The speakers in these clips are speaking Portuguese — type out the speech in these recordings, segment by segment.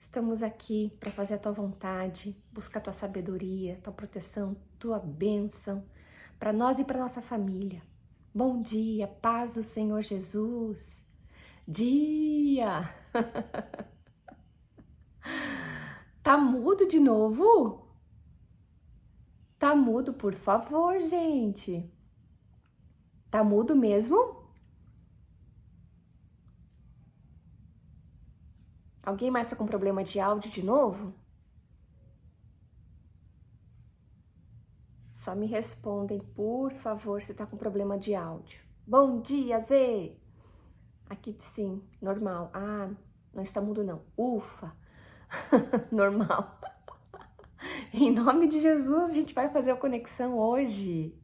Estamos aqui para fazer a tua vontade, buscar a tua sabedoria, tua proteção, tua bênção para nós e para nossa família. Bom dia, paz do Senhor Jesus. Dia! Tá mudo de novo? Tá mudo, por favor, gente. Tá mudo mesmo? Alguém mais tá com problema de áudio de novo? Só me respondem, por favor, se tá com problema de áudio. Bom dia, Zê! Aqui sim, normal. Ah, não está mudo não. Ufa! Normal. Em nome de Jesus, a gente vai fazer a conexão hoje.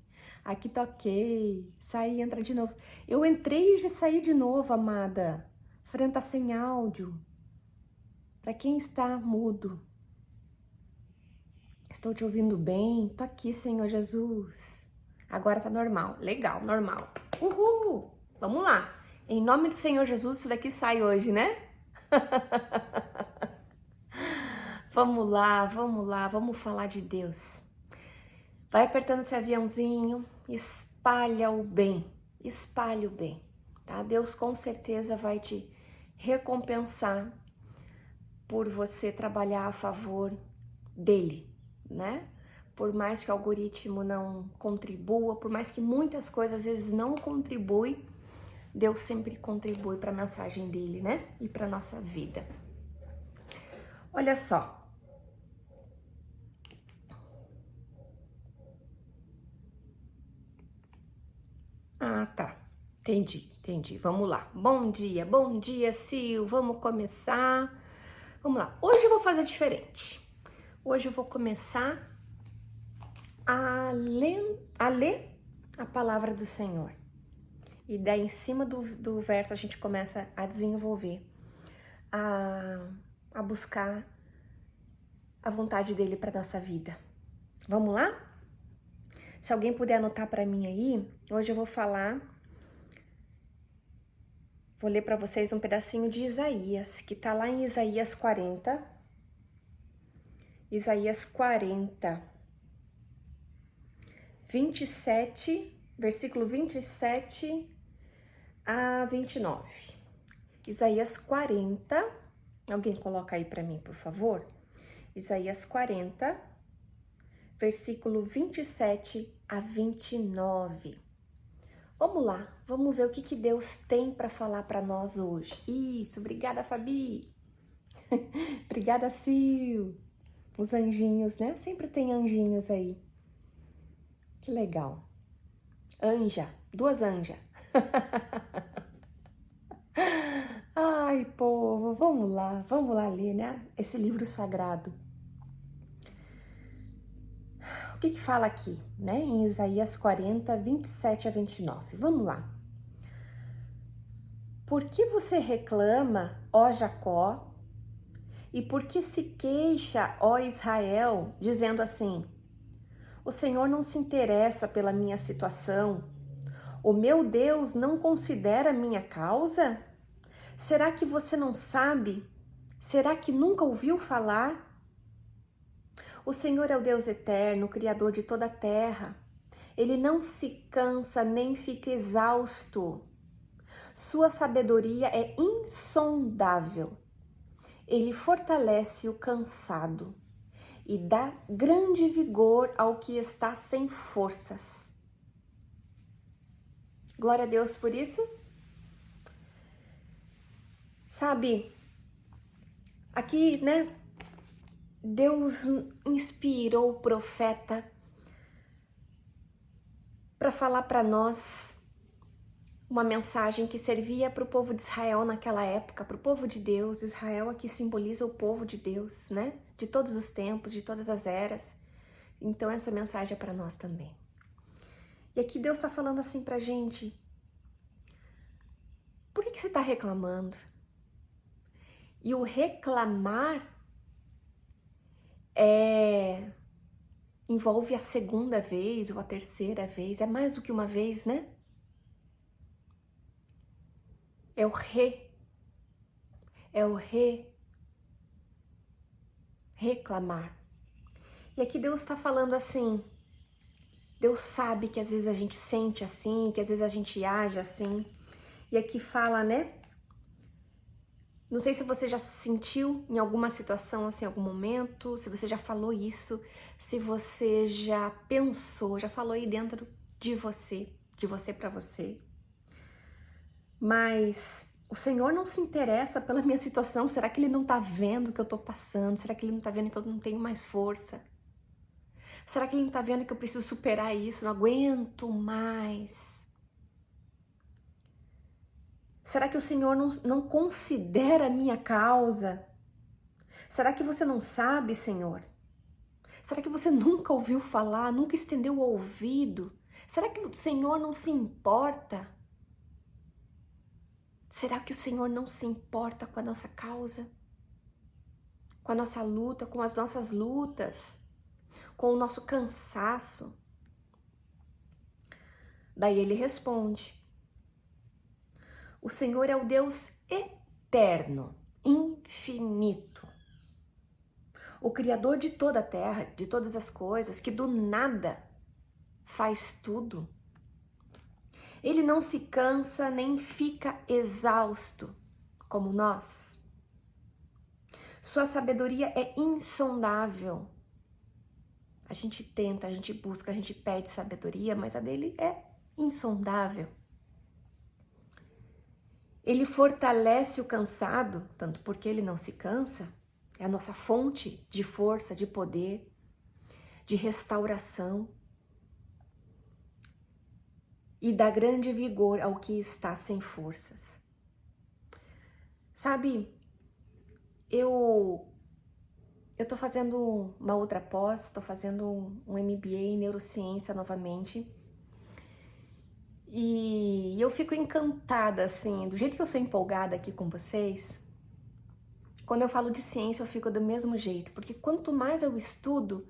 Aqui tá ok. Sai e entra de novo. Eu entrei e já saí de novo, amada. Fran tá sem áudio. Para quem está mudo. Estou te ouvindo bem? Tô aqui, Senhor Jesus. Agora tá normal. Legal, normal. Uhul! Vamos lá. Em nome do Senhor Jesus, isso daqui sai hoje, né? Vamos lá, vamos falar de Deus. Vai apertando esse aviãozinho, espalha o bem, tá? Deus com certeza vai te recompensar por você trabalhar a favor dele, né? Por mais que o algoritmo não contribua, por mais que muitas coisas às vezes não contribuem, Deus sempre contribui para a mensagem dele, né? E para nossa vida. Olha só. Ah, tá. Entendi. Vamos lá. Bom dia, Sil. Vamos começar. Vamos lá. Hoje eu vou fazer diferente. Hoje eu vou começar a ler a palavra do Senhor. E daí, em cima do verso, a gente começa a desenvolver, a buscar a vontade dele para nossa vida. Vamos lá? Se alguém puder anotar para mim aí, hoje eu vou ler para vocês um pedacinho de Isaías, que tá lá em Isaías 40. Isaías 40, 27, versículo 27 a 29. Isaías 40, alguém coloca aí para mim, por favor? Isaías 40, versículo 27 a 29. Vamos lá, vamos ver o que Deus tem para falar para nós hoje. Isso, obrigada, Fabi. Obrigada, Sil. Os anjinhos, né? Sempre tem anjinhos aí. Que legal. Anja, duas anjas. Ai, povo, vamos lá ler, né? Esse livro sagrado. O que fala aqui, né? Em Isaías 40, 27 a 29. Vamos lá. Por que você reclama, ó Jacó, e por que se queixa, ó Israel, dizendo assim: o Senhor não se interessa pela minha situação, o meu Deus não considera a minha causa? Será que você não sabe? Será que nunca ouviu falar? O Senhor é o Deus eterno, Criador de toda a terra. Ele não se cansa nem fica exausto. Sua sabedoria é insondável. Ele fortalece o cansado e dá grande vigor ao que está sem forças. Glória a Deus por isso. Sabe, aqui, né, Deus inspirou o profeta para falar para nós uma mensagem que servia para o povo de Israel naquela época, para o povo de Deus. Israel aqui simboliza o povo de Deus, né? De todos os tempos, de todas as eras. Então essa mensagem é para nós também. E aqui Deus está falando assim pra gente: por que você está reclamando? E o reclamar envolve a segunda vez ou a terceira vez, é mais do que uma vez, né? É o re. reclamar. E aqui Deus está falando assim, Deus sabe que às vezes a gente sente assim, que às vezes a gente age assim. E aqui fala, né? Não sei se você já se sentiu em alguma situação assim, em algum momento, se você já falou isso, se você já pensou, já falou aí dentro de você para você. Mas o Senhor não se interessa pela minha situação. Será que Ele não tá vendo o que eu tô passando? Será que Ele não tá vendo que eu não tenho mais força? Será que Ele não tá vendo que eu preciso superar isso? Não aguento mais. Será que o Senhor não considera a minha causa? Será que você não sabe, Senhor? Será que você nunca ouviu falar, nunca estendeu o ouvido? Será que o Senhor não se importa? Será que o Senhor não se importa com a nossa causa? Com a nossa luta, com as nossas lutas? Com o nosso cansaço? Daí ele responde: o Senhor é o Deus eterno, infinito, o Criador de toda a terra, de todas as coisas, que do nada faz tudo. Ele não se cansa nem fica exausto como nós. Sua sabedoria é insondável. A gente tenta, a gente busca, a gente pede sabedoria, mas a dele é insondável. Ele fortalece o cansado, tanto porque ele não se cansa, é a nossa fonte de força, de poder, de restauração, e dá grande vigor ao que está sem forças. Sabe, eu tô fazendo uma outra pós, tô fazendo um MBA em neurociência novamente, e eu fico encantada, assim, do jeito que eu sou empolgada aqui com vocês. Quando eu falo de ciência, eu fico do mesmo jeito, porque quanto mais eu estudo,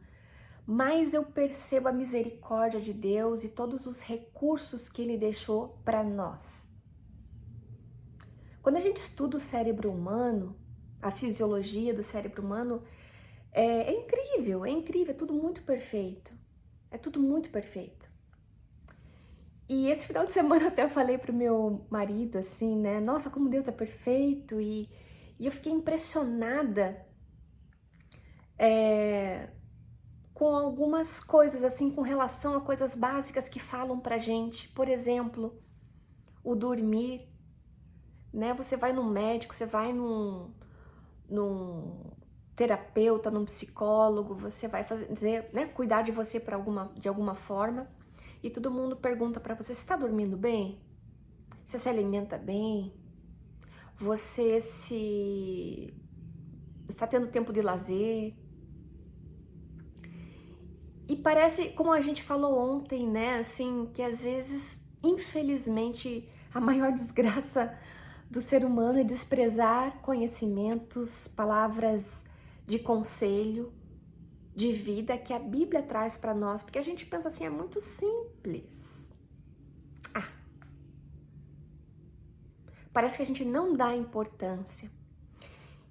mais eu percebo a misericórdia de Deus e todos os recursos que Ele deixou para nós. Quando a gente estuda o cérebro humano, a fisiologia do cérebro humano, é incrível, é tudo muito perfeito. É tudo muito perfeito. E esse final de semana até eu falei pro meu marido assim, né? Nossa, como Deus é perfeito. E eu fiquei impressionada com algumas coisas, assim, com relação a coisas básicas que falam pra gente. Por exemplo, o dormir, né? Você vai num médico, você vai num terapeuta, num psicólogo, você vai fazer, né, cuidar de você de alguma forma, e todo mundo pergunta pra você: você está dormindo bem? Você se alimenta bem? Você está tendo tempo de lazer? E parece, como a gente falou ontem, né, assim, que às vezes, infelizmente, a maior desgraça do ser humano é desprezar conhecimentos, palavras de conselho, de vida que a Bíblia traz para nós, porque a gente pensa assim, é muito simples. Parece que a gente não dá importância.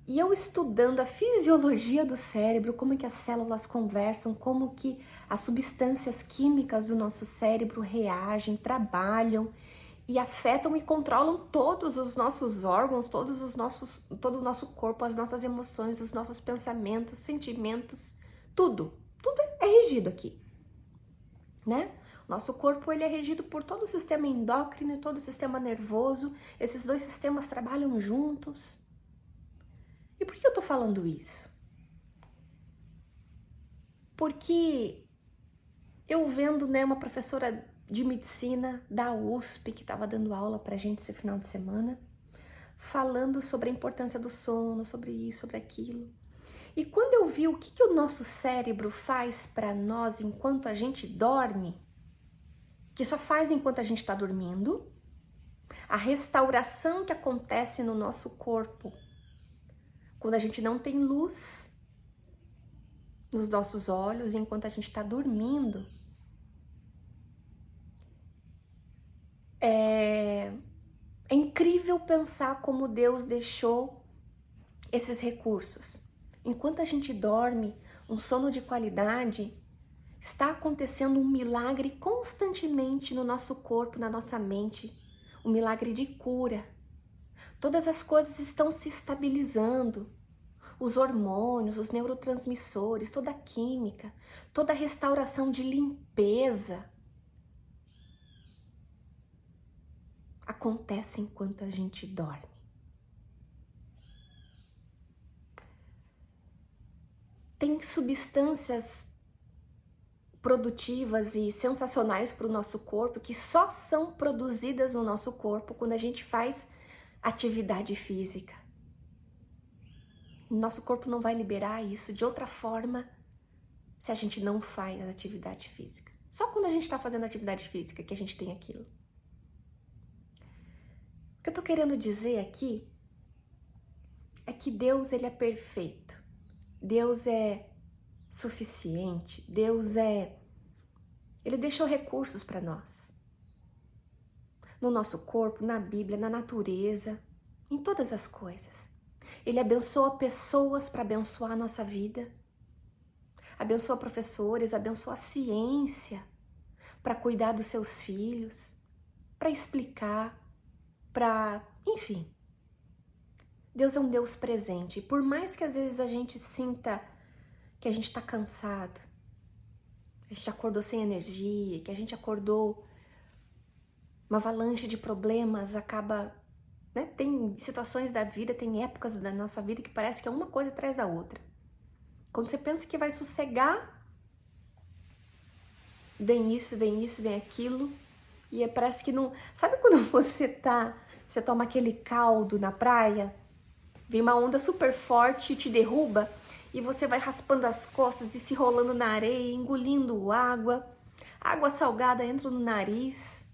E eu estudando a fisiologia do cérebro, como que as células conversam, como que as substâncias químicas do nosso cérebro reagem, trabalham e afetam e controlam todos os nossos órgãos, todo o nosso corpo, as nossas emoções, os nossos pensamentos, sentimentos, tudo é regido aqui, né? Nosso corpo ele é regido por todo o sistema endócrino e todo o sistema nervoso. Esses dois sistemas trabalham juntos. E por que eu tô falando isso? Porque eu vendo, né, uma professora de medicina da USP que estava dando aula pra gente esse final de semana, falando sobre a importância do sono, sobre isso, sobre aquilo. E quando eu vi o que o nosso cérebro faz para nós enquanto a gente dorme, que só faz enquanto a gente está dormindo, a restauração que acontece no nosso corpo quando a gente não tem luz nos nossos olhos enquanto a gente está dormindo, é incrível pensar como Deus deixou esses recursos. enquanto a gente dorme, um sono de qualidade, está acontecendo um milagre constantemente no nosso corpo, na nossa mente, um milagre de cura. Todas as coisas estão se estabilizando, os hormônios, os neurotransmissores, toda a química, toda a restauração de limpeza acontece enquanto a gente dorme. Tem substâncias produtivas e sensacionais para o nosso corpo que só são produzidas no nosso corpo quando a gente faz atividade física. Nosso corpo não vai liberar isso de outra forma se a gente não faz atividade física. Só quando a gente está fazendo atividade física que a gente tem aquilo. O que eu tô querendo dizer aqui é que Deus, ele é perfeito. Deus é suficiente. Ele deixou recursos para nós. No nosso corpo, na Bíblia, na natureza, em todas as coisas. Ele abençoa pessoas para abençoar a nossa vida. Abençoa professores, abençoa a ciência para cuidar dos seus filhos, para explicar, enfim. Deus é um Deus presente. E por mais que às vezes a gente sinta que a gente está cansado, que a gente acordou sem energia, que a gente acordou uma avalanche de problemas, acaba, né? Tem situações da vida, tem épocas da nossa vida que parece que é uma coisa atrás da outra. Quando você pensa que vai sossegar, vem isso, vem aquilo, e parece que não... Sabe quando você toma aquele caldo na praia, vem uma onda super forte e te derruba, e você vai raspando as costas e se rolando na areia, engolindo água salgada entra no nariz,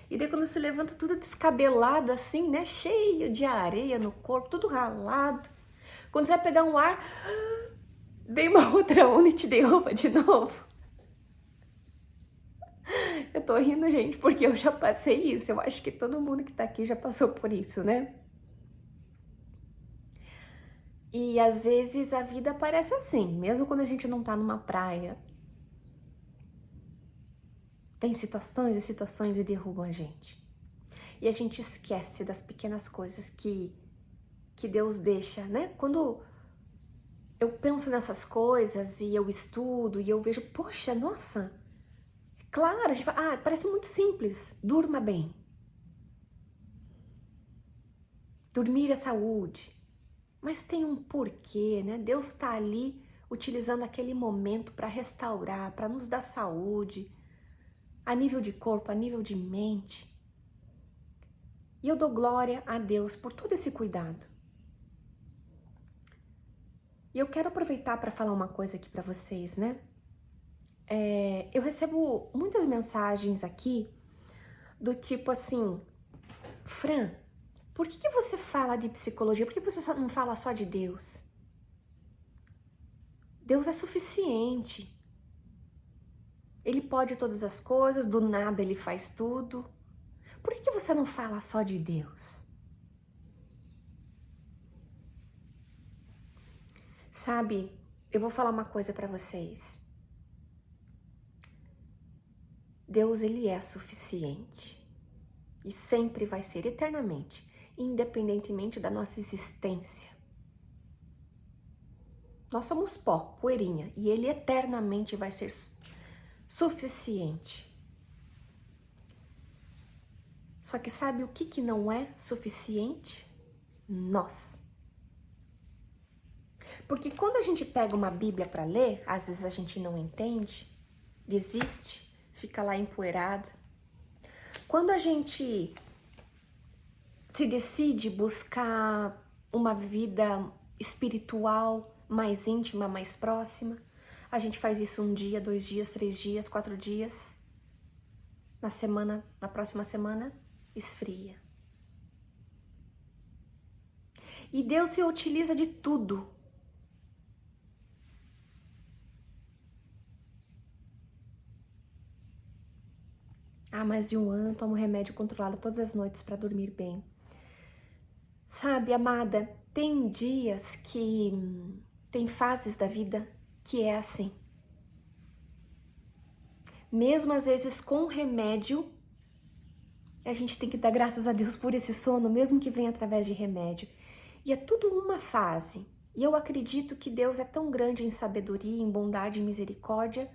e daí quando você levanta tudo descabelado assim, né, cheio de areia no corpo, tudo ralado, quando você vai pegar um ar, vem uma outra onda e te derruba de novo. Eu tô rindo, gente, porque eu já passei isso. Eu acho que todo mundo que tá aqui já passou por isso, né? E às vezes a vida parece assim, mesmo quando a gente não tá numa praia. Tem situações e situações e derrubam a gente. E a gente esquece das pequenas coisas que Deus deixa, né? Quando eu penso nessas coisas e eu estudo e eu vejo, poxa, nossa... Claro, a gente fala, parece muito simples, durma bem. Dormir é saúde. Mas tem um porquê, né? Deus está ali utilizando aquele momento para restaurar, para nos dar saúde, a nível de corpo, a nível de mente. E eu dou glória a Deus por todo esse cuidado. E eu quero aproveitar para falar uma coisa aqui para vocês, né? Eu recebo muitas mensagens aqui do tipo assim, Fran, por que você fala de psicologia? Por que você não fala só de Deus? Deus é suficiente. Ele pode todas as coisas, do nada ele faz tudo. Por que você não fala só de Deus? Sabe, eu vou falar uma coisa para vocês. Deus, ele é suficiente. E sempre vai ser, eternamente, independentemente da nossa existência. Nós somos pó, poeirinha, e ele eternamente vai ser suficiente. Só que sabe o que não é suficiente? Nós. Porque quando a gente pega uma Bíblia para ler, às vezes a gente não entende, desiste, fica lá empoeirado. Quando a gente se decide buscar uma vida espiritual mais íntima, mais próxima, a gente faz isso 1 dia, 2 dias, 3 dias, 4 dias. Na próxima semana, esfria. E Deus se utiliza de tudo. Há mais de 1 ano eu tomo remédio controlado todas as noites para dormir bem. Sabe, amada, tem dias que Tem fases da vida que é assim. Mesmo às vezes com remédio, a gente tem que dar graças a Deus por esse sono, mesmo que venha através de remédio. E é tudo uma fase. E eu acredito que Deus é tão grande em sabedoria, em bondade e misericórdia,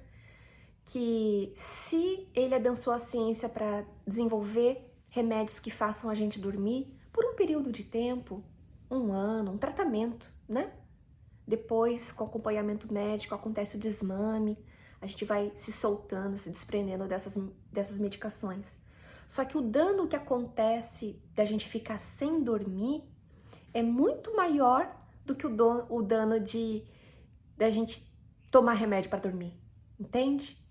que se Ele abençoa a ciência para desenvolver remédios que façam a gente dormir por um período de tempo, 1 ano, um tratamento, né? Depois, com acompanhamento médico, acontece o desmame, a gente vai se soltando, se desprendendo dessas medicações. Só que o dano que acontece da gente ficar sem dormir é muito maior do que o dano da gente tomar remédio para dormir, entende?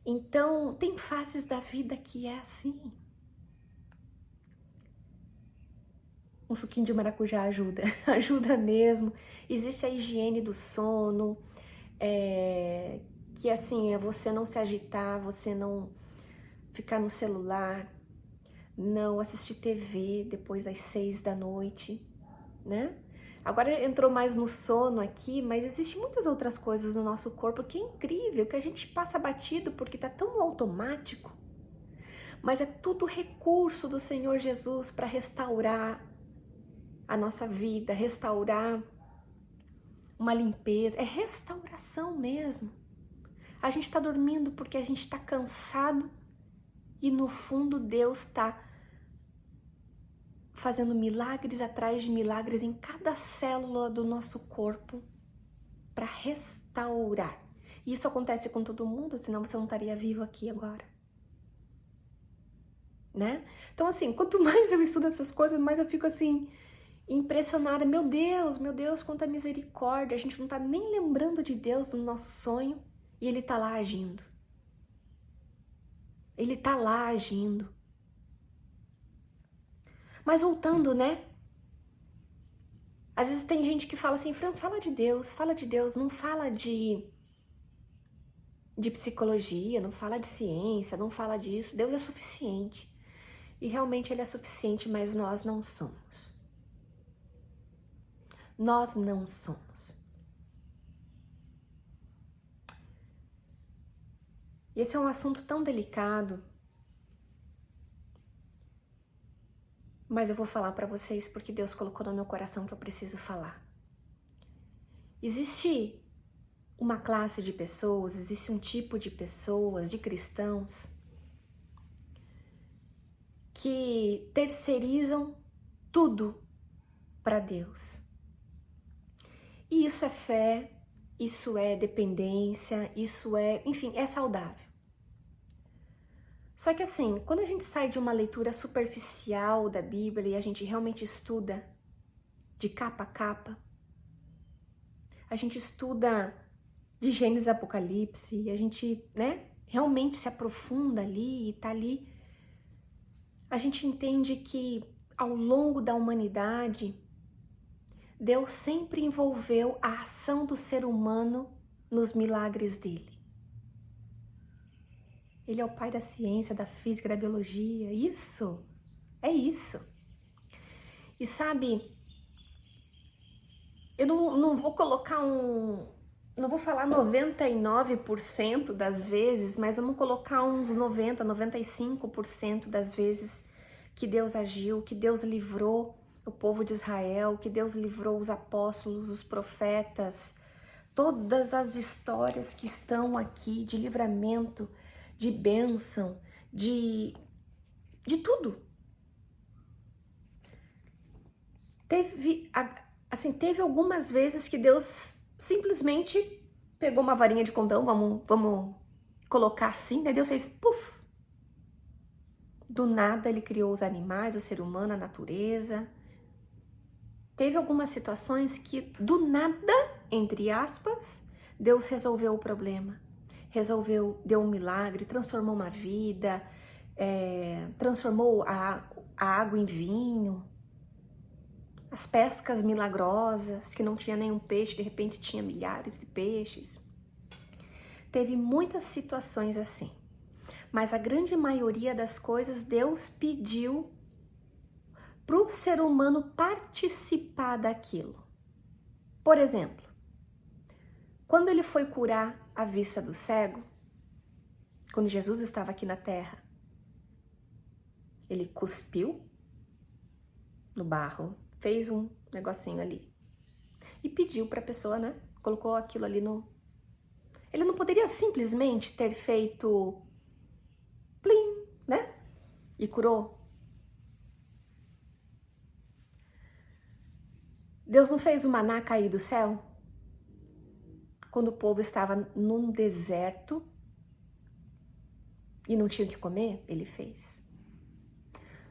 Então, tem fases da vida que é assim. Um suquinho de maracujá ajuda, ajuda mesmo. Existe a higiene do sono, que assim, é você não se agitar, você não ficar no celular, não assistir TV depois das 6 da noite, né? Agora entrou mais no sono aqui, mas existem muitas outras coisas no nosso corpo que é incrível, que a gente passa batido porque tá tão automático. Mas é tudo recurso do Senhor Jesus para restaurar a nossa vida, restaurar uma limpeza, é restauração mesmo. A gente está dormindo porque a gente está cansado e no fundo Deus está fazendo milagres atrás de milagres em cada célula do nosso corpo para restaurar. E isso acontece com todo mundo, senão você não estaria vivo aqui agora. Né? Então assim, quanto mais eu estudo essas coisas, mais eu fico assim impressionada. Meu Deus, quanta misericórdia. A gente não tá nem lembrando de Deus no nosso sonho e Ele tá lá agindo. Ele tá lá agindo. Mas voltando, né? Às vezes tem gente que fala assim, Fran, fala de Deus, não fala de psicologia, não fala de ciência, não fala disso. Deus é suficiente. E realmente Ele é suficiente, mas nós não somos. Nós não somos. Esse é um assunto tão delicado, mas eu vou falar para vocês porque Deus colocou no meu coração que eu preciso falar. Existe uma classe de pessoas, existe um tipo de pessoas, de cristãos, que terceirizam tudo para Deus. E isso é fé, isso é dependência, isso é, enfim, é saudável. Só que assim, quando a gente sai de uma leitura superficial da Bíblia e a gente realmente estuda de capa a capa, a gente estuda de Gênesis a Apocalipse, e a gente, né, realmente se aprofunda ali e tá ali, a gente entende que ao longo da humanidade, Deus sempre envolveu a ação do ser humano nos milagres dele. Ele é o pai da ciência, da física, da biologia. Isso, é isso. E sabe, eu não vou colocar não vou falar 99% das vezes, mas vamos colocar uns 90, 95% das vezes que Deus agiu, que Deus livrou o povo de Israel, que Deus livrou os apóstolos, os profetas, todas as histórias que estão aqui de livramento, de bênção, de tudo. Teve algumas vezes que Deus simplesmente pegou uma varinha de condão, vamos colocar assim, né? Deus fez puf! Do nada Ele criou os animais, o ser humano, a natureza. Teve algumas situações que do nada, entre aspas, Deus resolveu o problema. Deu um milagre, transformou uma vida, transformou a água em vinho. As pescas milagrosas, que não tinha nenhum peixe, de repente tinha milhares de peixes. Teve muitas situações assim. Mas a grande maioria das coisas Deus pediu para o ser humano participar daquilo. Por exemplo, Quando ele foi curar a vista do cego, quando Jesus estava aqui na terra, ele cuspiu no barro, fez um negocinho ali e pediu para a pessoa, né? Colocou aquilo ali no... Ele não poderia simplesmente ter feito plim, né? E curou. Deus não fez o maná cair do céu? Quando o povo estava num deserto e não tinha o que comer, ele fez.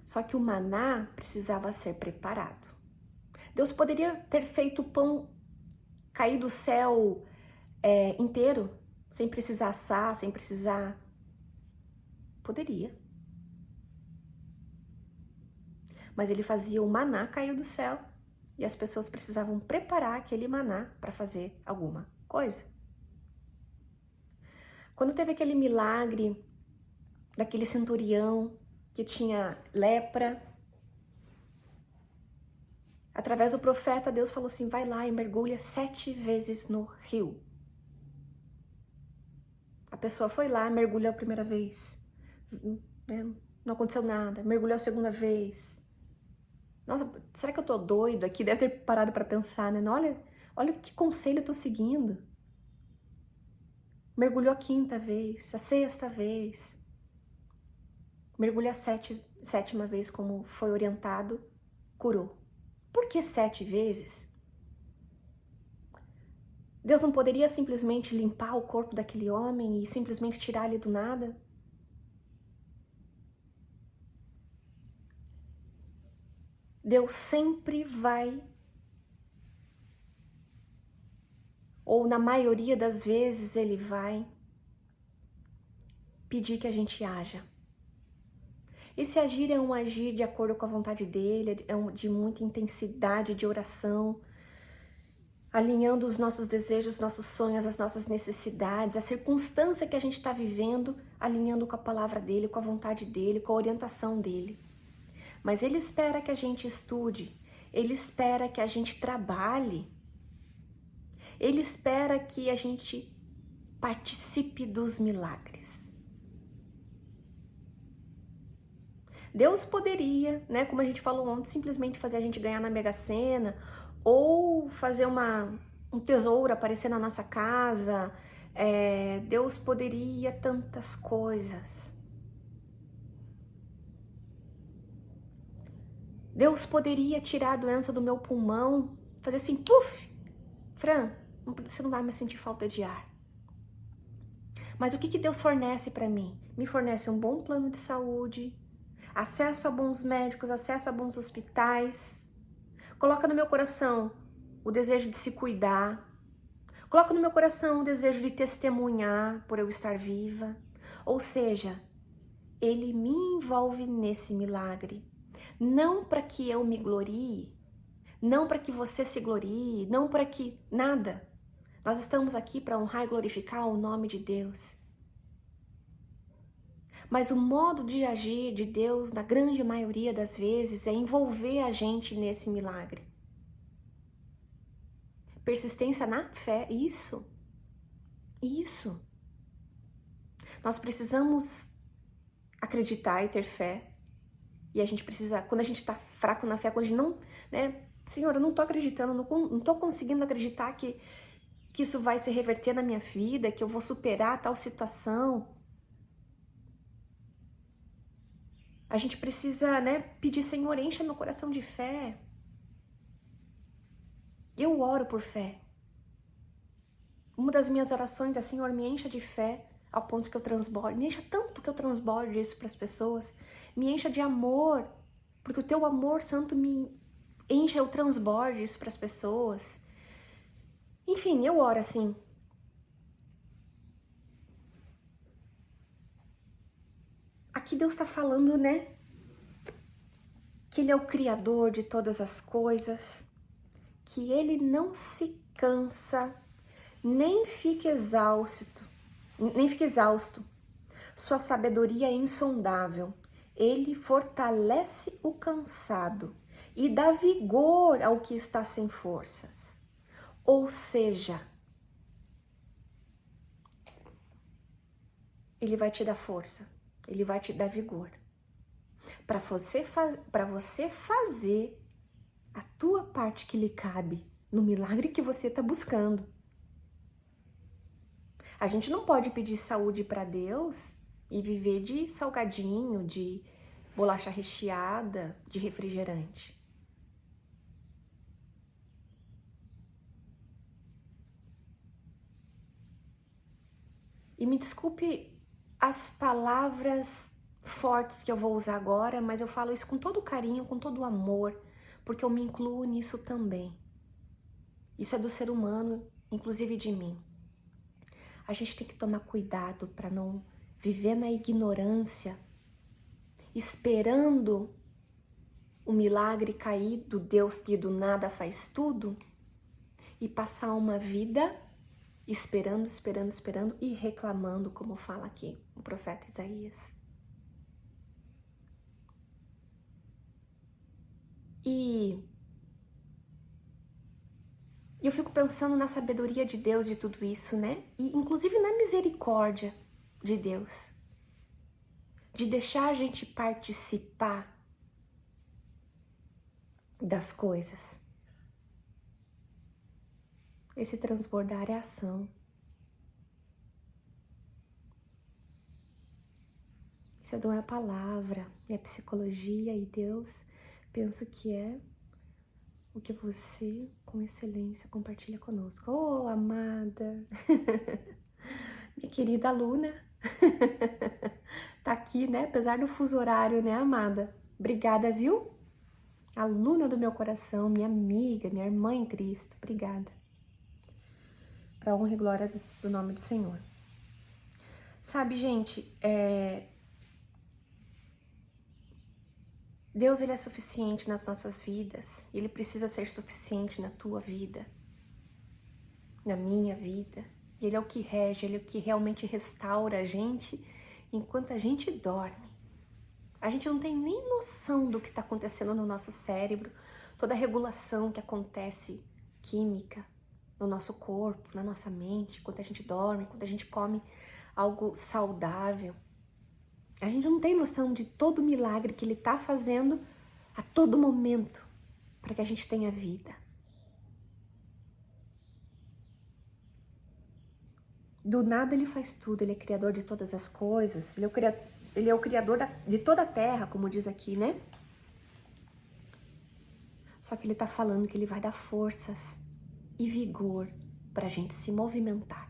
Só que o maná precisava ser preparado. Deus poderia ter feito o pão cair do céu inteiro, sem precisar assar, sem precisar... Poderia. Mas ele fazia o maná cair do céu e as pessoas precisavam preparar aquele maná para fazer alguma coisa. Quando teve aquele milagre daquele centurião que tinha lepra, através do profeta, Deus falou assim, vai lá e mergulha 7 vezes no rio. A pessoa foi lá, mergulhou a primeira vez, não aconteceu nada, mergulhou a segunda vez. Nossa, será que eu tô doido aqui? Deve ter parado para pensar, né? Olha que conselho eu tô seguindo. Mergulhou a 5ª vez, a 6ª vez. Mergulhou a 7ª vez, como foi orientado, curou. Por que 7 vezes? Deus não poderia simplesmente limpar o corpo daquele homem e simplesmente tirar ele do nada? Deus sempre vai, ou na maioria das vezes ele vai, pedir que a gente haja. Esse agir é um agir de acordo com a vontade dele, de muita intensidade de oração, alinhando os nossos desejos, nossos sonhos, as nossas necessidades, a circunstância que a gente está vivendo, alinhando com a palavra dele, com a vontade dele, com a orientação dele. Mas ele espera que a gente estude, ele espera que a gente trabalhe, ele espera que a gente participe dos milagres. Deus poderia, né, como a gente falou ontem, simplesmente fazer a gente ganhar na Mega Sena, ou fazer um tesouro aparecer na nossa casa. Deus poderia tantas coisas. Deus poderia tirar a doença do meu pulmão, fazer assim, puf, Fran, você não vai mais sentir falta de ar. Mas o que Deus fornece para mim? Me fornece um bom plano de saúde, acesso a bons médicos, acesso a bons hospitais. Coloca no meu coração o desejo de se cuidar. Coloca no meu coração o desejo de testemunhar por eu estar viva. Ou seja, ele me envolve nesse milagre. Não para que eu me glorie, não para que você se glorie, não para que nada. Nós estamos aqui para honrar e glorificar o nome de Deus. Mas o modo de agir de Deus, na grande maioria das vezes, é envolver a gente nesse milagre. Persistência na fé, isso. Nós precisamos acreditar e ter fé. E a gente precisa, quando a gente tá fraco na fé, quando a gente não, né? Senhor, eu não tô acreditando, não tô conseguindo acreditar que isso vai se reverter na minha vida, que eu vou superar tal situação. A gente precisa, né, pedir, Senhor, encha meu coração de fé. Eu oro por fé. Uma das minhas orações é, Senhor, me encha de fé ao ponto que eu transborde. Me encha tanto que eu transborde isso para as pessoas. Me encha de amor, porque o teu amor santo me encha, eu transborde isso para as pessoas. Enfim, eu oro assim. Aqui Deus está falando, né? Que Ele é o Criador de todas as coisas, que Ele não se cansa, nem fica exausto. Sua sabedoria é insondável. Ele fortalece o cansado e dá vigor ao que está sem forças. Ou seja, Ele vai te dar força, Ele vai te dar vigor. Para você fazer a tua parte que lhe cabe no milagre que você está buscando. A gente não pode pedir saúde para Deus e viver de salgadinho, de bolacha recheada, de refrigerante. E me desculpe as palavras fortes que eu vou usar agora, mas eu falo isso com todo carinho, com todo amor, porque eu me incluo nisso também. Isso é do ser humano, inclusive de mim. A gente tem que tomar cuidado para não viver na ignorância, esperando o milagre cair do Deus que do nada faz tudo e passar uma vida esperando e reclamando, como fala aqui o profeta Isaías. E eu fico pensando na sabedoria de Deus de tudo isso, né? E inclusive na misericórdia de Deus, de deixar a gente participar das coisas. Esse transbordar é ação. Isso não é a palavra, é psicologia, e Deus, penso que é o que você, com excelência, compartilha conosco. Oh, amada! Minha querida aluna, tá aqui, né? Apesar do fuso horário, né, amada? Obrigada, viu? Aluna do meu coração, minha amiga, minha irmã em Cristo. Obrigada. Para honra e glória do nome do Senhor. Sabe, gente, Deus, Ele é suficiente nas nossas vidas. Ele precisa ser suficiente na tua vida, na minha vida. Ele é o que rege, Ele é o que realmente restaura a gente enquanto a gente dorme. A gente não tem nem noção do que está acontecendo no nosso cérebro, toda a regulação que acontece química no nosso corpo, na nossa mente, quando a gente dorme, quando a gente come algo saudável. A gente não tem noção de todo o milagre que Ele está fazendo a todo momento para que a gente tenha vida. Do nada Ele faz tudo, Ele é criador de todas as coisas, Ele é o criador de toda a terra, como diz aqui, né? Só que Ele está falando que Ele vai dar forças e vigor para a gente se movimentar.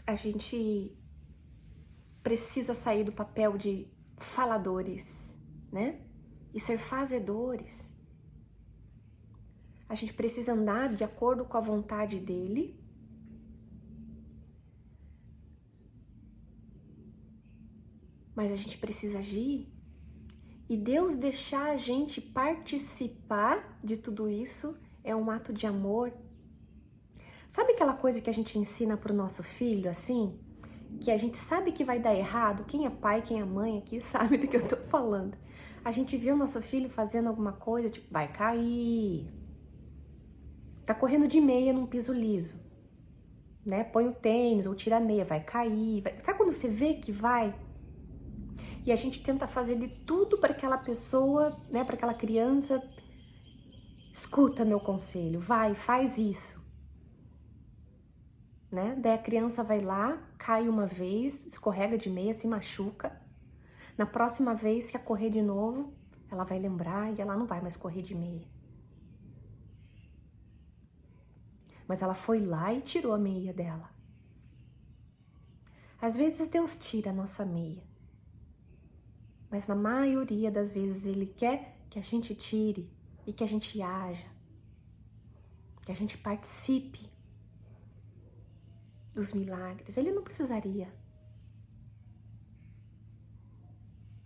A gente precisa sair do papel de faladores, né? E ser fazedores. A gente precisa andar de acordo com a vontade dEle. Mas a gente precisa agir. E Deus deixar a gente participar de tudo isso é um ato de amor. Sabe aquela coisa que a gente ensina pro nosso filho, assim? Que a gente sabe que vai dar errado? Quem é pai, quem é mãe aqui sabe do que eu tô falando. A gente vê o nosso filho fazendo alguma coisa, tipo, vai cair. Tá correndo de meia num piso liso, né? Põe o tênis ou tira a meia, vai cair. Sabe quando você vê que vai? E a gente tenta fazer de tudo para aquela pessoa, né? Para aquela criança. Escuta meu conselho, vai, faz isso. Né? Daí a criança vai lá, cai uma vez, escorrega de meia, se machuca. Na próxima vez que a correr de novo, ela vai lembrar e ela não vai mais correr de meia. Mas ela foi lá e tirou a meia dela. Às vezes Deus tira a nossa meia. Mas na maioria das vezes Ele quer que a gente tire e que a gente haja. Que a gente participe dos milagres. Ele não precisaria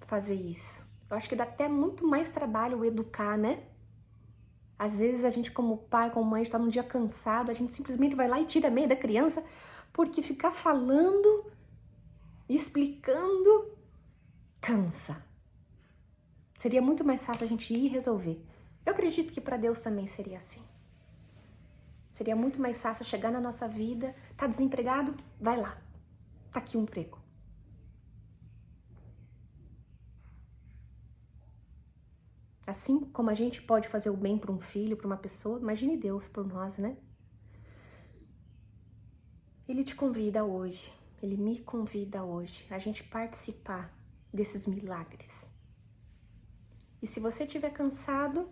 fazer isso. Eu acho que dá até muito mais trabalho educar, né? Às vezes a gente, como pai, como mãe, está num dia cansado, a gente simplesmente vai lá e tira a meia da criança, porque ficar falando, explicando, cansa. Seria muito mais fácil a gente ir e resolver. Eu acredito que para Deus também seria assim. Seria muito mais fácil chegar na nossa vida, tá desempregado? Vai lá, tá aqui um emprego. Assim como a gente pode fazer o bem para um filho, para uma pessoa, imagine Deus por nós, né? Ele te convida hoje, ele me convida hoje a gente participar desses milagres. E se você estiver cansado,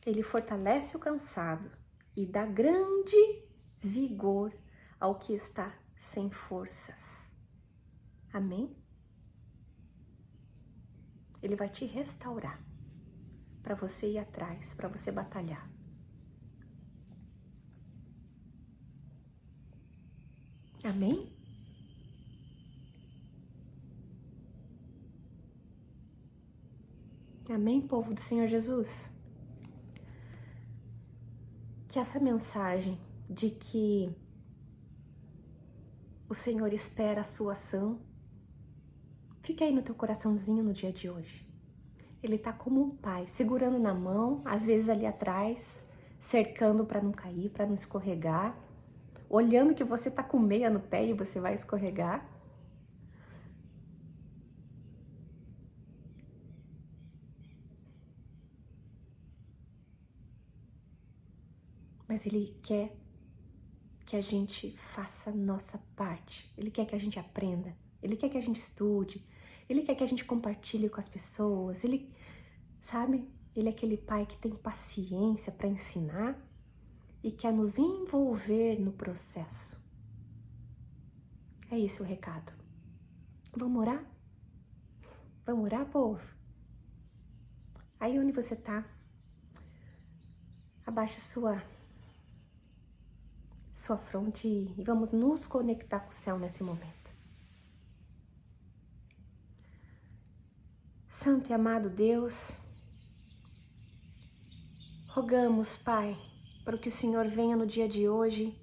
ele fortalece o cansado e dá grande vigor ao que está sem forças. Amém? Ele vai te restaurar para você ir atrás, para você batalhar. Amém? Amém, povo do Senhor Jesus? Que essa mensagem de que o Senhor espera a sua ação, fica aí no teu coraçãozinho no dia de hoje. Ele tá como um pai, segurando na mão, às vezes ali atrás, cercando para não cair, para não escorregar, olhando que você tá com meia no pé e você vai escorregar. Mas ele quer que a gente faça a nossa parte. Ele quer que a gente aprenda. Ele quer que a gente estude. Ele quer que a gente compartilhe com as pessoas. Ele, sabe? Ele é aquele pai que tem paciência para ensinar e quer nos envolver no processo. É esse o recado. Vamos orar? Vamos orar, povo? Aí onde você tá, abaixa sua fronte e vamos nos conectar com o céu nesse momento. Santo e amado Deus, rogamos, Pai, para que o Senhor venha no dia de hoje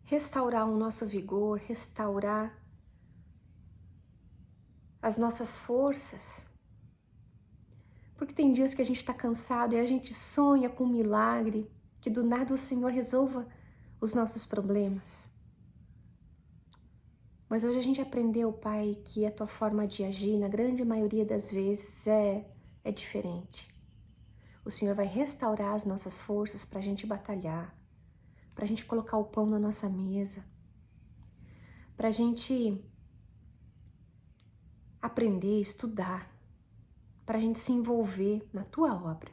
restaurar o nosso vigor, restaurar as nossas forças, porque tem dias que a gente está cansado e a gente sonha com um milagre, que do nada o Senhor resolva os nossos problemas. Mas hoje a gente aprendeu, Pai, que a tua forma de agir, na grande maioria das vezes, é diferente. O Senhor vai restaurar as nossas forças para a gente batalhar, para a gente colocar o pão na nossa mesa, para a gente aprender, estudar, para a gente se envolver na tua obra,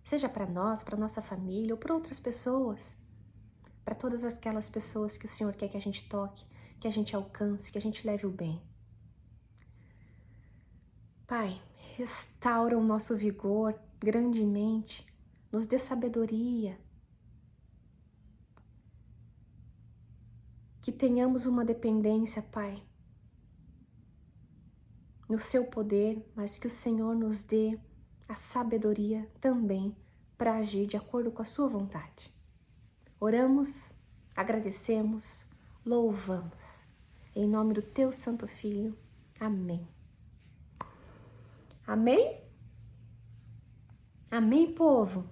seja para nós, para nossa família ou para outras pessoas, para todas aquelas pessoas que o Senhor quer que a gente toque, que a gente alcance, que a gente leve o bem. Pai, restaura o nosso vigor grandemente, nos dê sabedoria, que tenhamos uma dependência, Pai, no seu poder, mas que o Senhor nos dê a sabedoria também para agir de acordo com a sua vontade. Oramos, agradecemos, louvamos. Em nome do teu santo filho. Amém. Amém? Amém, povo?